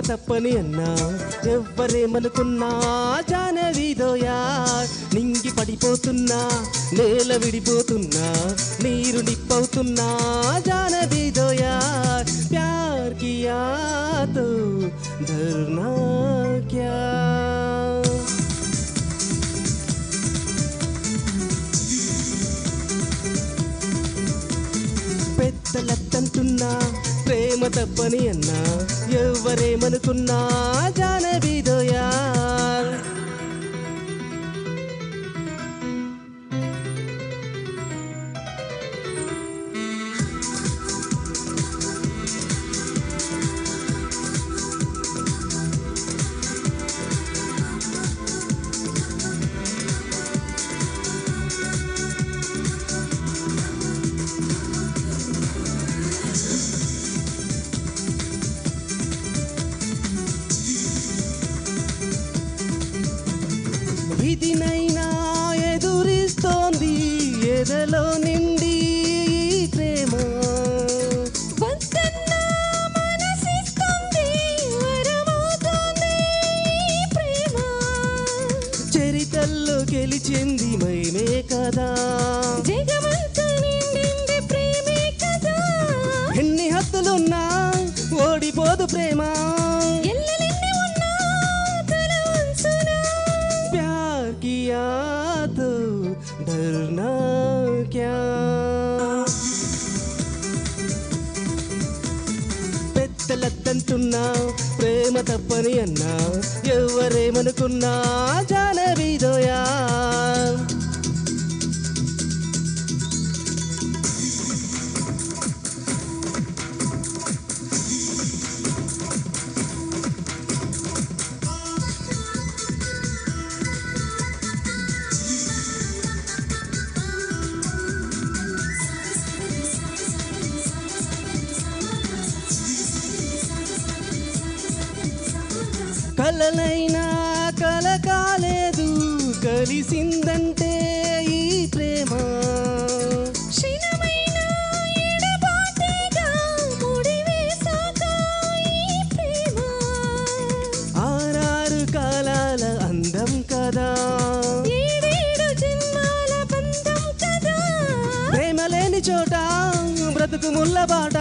తప్పని అన్నా ఎవ్వరేమనుకున్నా జానవిదోయా నింగి పడిపోతున్నా నేల విడిపోతున్నా నీరు నిప్పవుతున్నా జానవిదోయా ప్యార్ కియా తో ధర్నా క్యా పెద్దలద్దంటున్నా ప్రేమ తప్పని అన్నా ఎవ్వరేమనుకున్నా జానవిదోయా విధినైనా ఎదురిస్తోంది ఎదలో నిండి ప్రేమ చరితల్లో గెలిచింది మైమే కదా ఎన్ని హద్దులున్నా ఓడిపోదు ప్రేమ किया तो डरना क्या పెద్దలద్దంటున్నా ప్రేమ తప్పని అన్నా ఎవ్వరేమనుకున్నా జానవిదోయా కలనైనా కల కాలేదు కలిసిందంటే ఈ ప్రేమ ఆరారు కాలాల అందం కదా ప్రేమ లేని చోట బ్రతుకు ముల్లబాట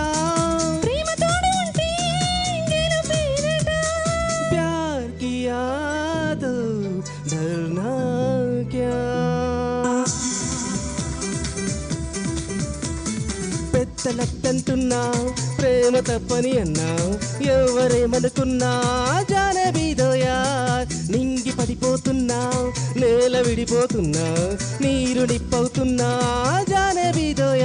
పెద్దలద్దంటున్నా ప్రేమ తప్పని అన్నా ఎవరేమనుకున్నా జానవిదోయా నింగి పడిపోతున్నా నేల విడిపోతున్నా నీరు నిప్పవుతున్నా జానవిదోయా